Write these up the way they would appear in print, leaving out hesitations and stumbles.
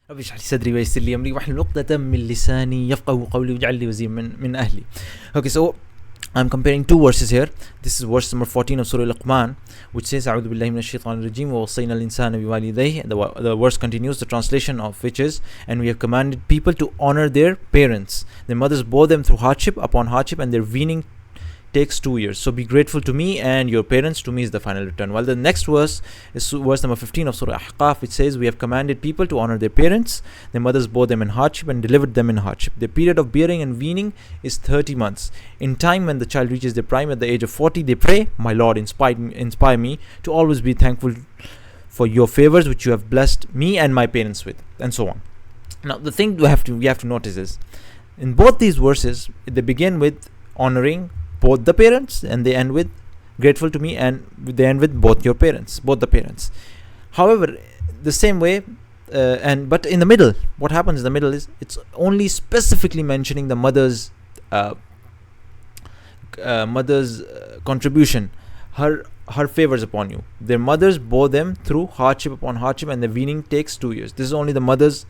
رب اشرح لي صدري ويسر لي امري واحلل عقدة من لساني يفقهوا قولي واجعل لي وزيرا من ahli. Okay, so I'm comparing two verses here. This is verse number 14 of Surah Luqman, which says أعوذ بالله من الشيطان الرجيم ووصينا الإنسان بوالديه. The verse continues, the translation of which is, and we have commanded people to honor their parents. Their mothers bore them through hardship upon hardship, and their weaning takes 2 years. So be grateful to me and your parents. To me is the final return. While the next verse is verse number 15 of Surah Ahqaf, which says, we have commanded people to honor their parents. Their mothers bore them in hardship and delivered them in hardship. The period of bearing and weaning is 30 months. In time when the child reaches their prime at the age of 40, they pray, my Lord, inspire me to always be thankful for your favors which you have blessed me and my parents with, and so on. Now the thing we have to notice is, in both these verses, they begin with honoring both the parents, and they end with grateful to me, and they end with both the parents. However, the same way, but in the middle, what happens in the middle is it's only specifically mentioning the mother's contribution, her favors upon you. Their mothers bore them through hardship upon hardship, and the weaning takes 2 years. This is only the mother's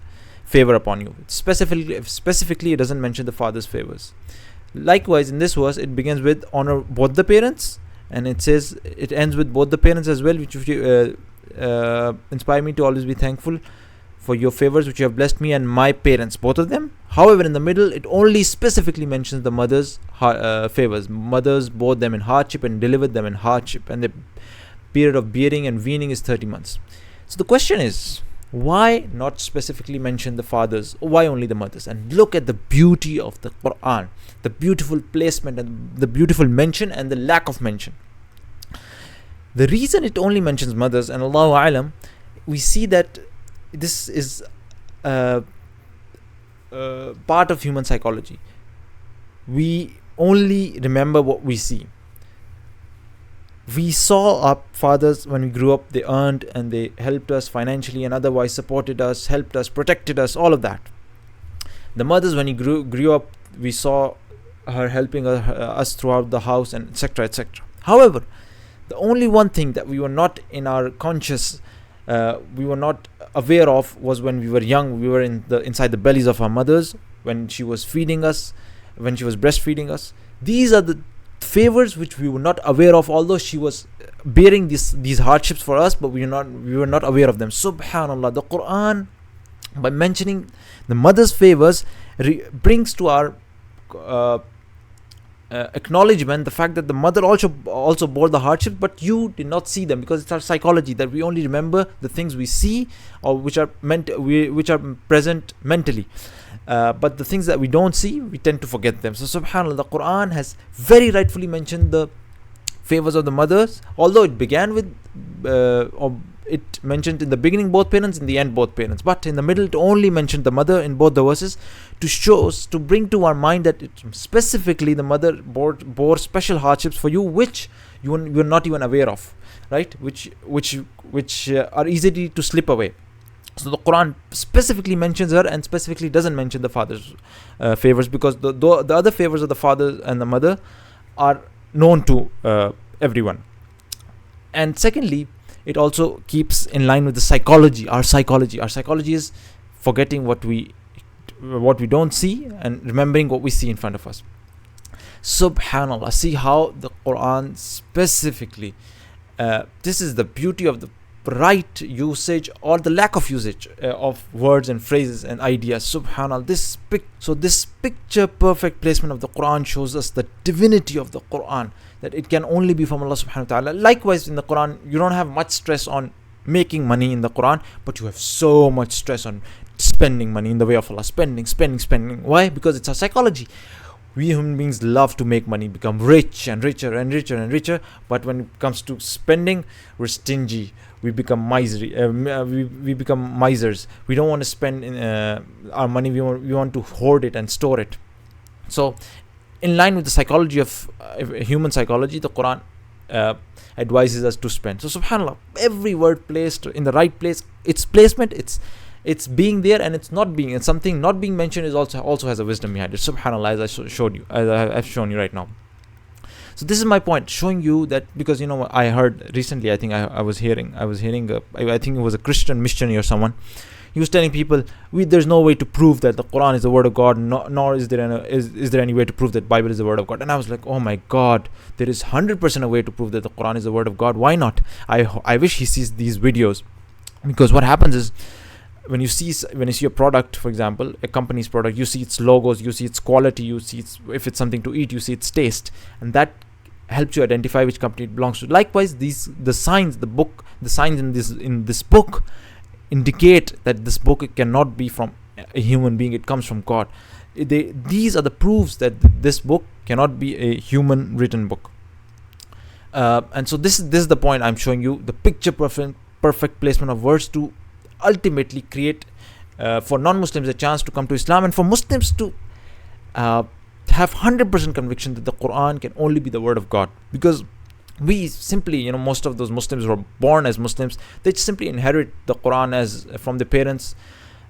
favor upon you. Specifically, it doesn't mention the father's favors. Likewise, in this verse, it begins with honor both the parents, and it ends with both the parents as well, which inspire me to always be thankful for your favors which you have blessed me and my parents, both of them. However, in the middle, it only specifically mentions the mother's favors. Mothers bore them in hardship and delivered them in hardship, and the period of bearing and weaning is 30 months. So the question is, why not specifically mention the fathers? Why only the mothers? And look at the beauty of the Qur'an, the beautiful placement and the beautiful mention and the lack of mention. The reason it only mentions mothers, and Allahu A'lam, we see that this is part of human psychology. We only remember what we see. We saw our fathers when we grew up. They earned and they helped us financially and otherwise, supported us, helped us, protected us, all of that. The mothers, when we grew up, we saw her helping us throughout the house, and etc., etc. However, the only one thing that we were not in our conscious, we were not aware of, was when we were young. We were inside the bellies of our mothers, when she was feeding us, when she was breastfeeding us. These are the favors which we were not aware of, although she was bearing these hardships for us, but we were not aware of them. Subhanallah, the Quran, by mentioning the mother's favors, brings to our acknowledgement the fact that the mother also bore the hardships, but you did not see them, because it's our psychology that we only remember the things we see, or which are present mentally. But the things that we don't see, we tend to forget them. So subhanAllah, the Quran has very rightfully mentioned the favors of the mothers, although it began with it mentioned in the beginning both parents, in the end both parents, but in the middle it only mentioned the mother in both the verses, to bring to our mind that specifically the mother bore special hardships for you, which you are not even aware of, right? Which are easy to slip away. So the Quran specifically mentions her and specifically doesn't mention the father's favors, because the other favors of the father and the mother are known to everyone. And secondly, it also keeps in line with the psychology. Our psychology is forgetting what we don't see and remembering what we see in front of us. Subhanallah, see how the Quran specifically, this is the beauty of the right usage or the lack of usage of words and phrases and ideas. Subhanallah, this picture perfect placement of the Quran shows us the divinity of the Quran, that it can only be from Allah subhanahu wa ta'ala. Likewise, in the Quran, you don't have much stress on making money in the Quran, but you have so much stress on spending money in the way of Allah. Spending. Why? Because it's our psychology. We human beings love to make money, become rich and richer and richer and richer, but when it comes to spending, we're stingy. We become miserly. We become misers. We don't want to spend our money. We want to hoard it and store it. So, in line with the psychology of human psychology, the Quran advises us to spend. So, subhanallah, every word placed in the right place, its placement, it's being there and it's not being, and something not being mentioned is also has a wisdom behind it. Subhanallah, as I've shown you right now. So this is my point, showing you that, because I heard recently, I think I was hearing I think it was a Christian missionary or someone. He was telling people, there's no way to prove that the Quran is the word of God, nor is there any way to prove that Bible is the word of God. And I was like, oh my God, there is 100% a way to prove that the Quran is the word of God. Why not? I wish he sees these videos, because what happens is, when you see a product, for example, a company's product, you see its logos, you see its quality, you see if it's something to eat, you see its taste, and that helps you identify which company it belongs to. Likewise, the signs in this book indicate that this book cannot be from a human being, it comes from God. These are the proofs that this book cannot be a human written book. And so this is the point I'm showing you, the picture perfect placement of words to ultimately create for non-Muslims a chance to come to Islam, and for Muslims to have 100% conviction that the Quran can only be the word of God. Because we simply, most of those Muslims who are born as Muslims, they simply inherit the Quran from their parents,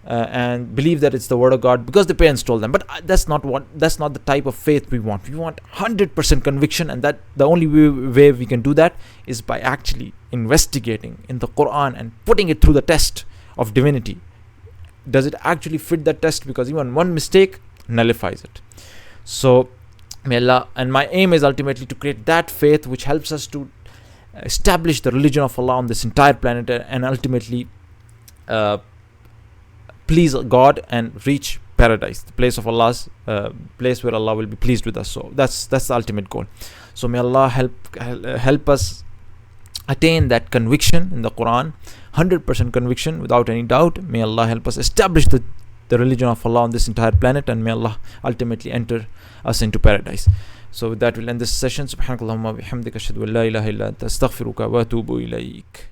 and believe that it's the word of God because the parents told them. But that's not the type of faith we want. We want 100% conviction, and that the only way we can do that is by actually investigating in the Quran and putting it through the test of divinity. Does it actually fit that test? Because even one mistake nullifies it. So may Allah, and my aim is ultimately to create that faith which helps us to establish the religion of Allah on this entire planet, and ultimately please God and reach paradise, the place of Allah's place where Allah will be pleased with us. So that's the ultimate goal. So may Allah help us attain that conviction in the Quran, 100% conviction without any doubt. May Allah help us establish the religion of Allah on this entire planet, and may Allah ultimately enter us into paradise. So with that, we'll end this session. Subhanakallahumma bihamdika ashhadu an la ilaha illa anta astaghfiruka wa atubu ilaik.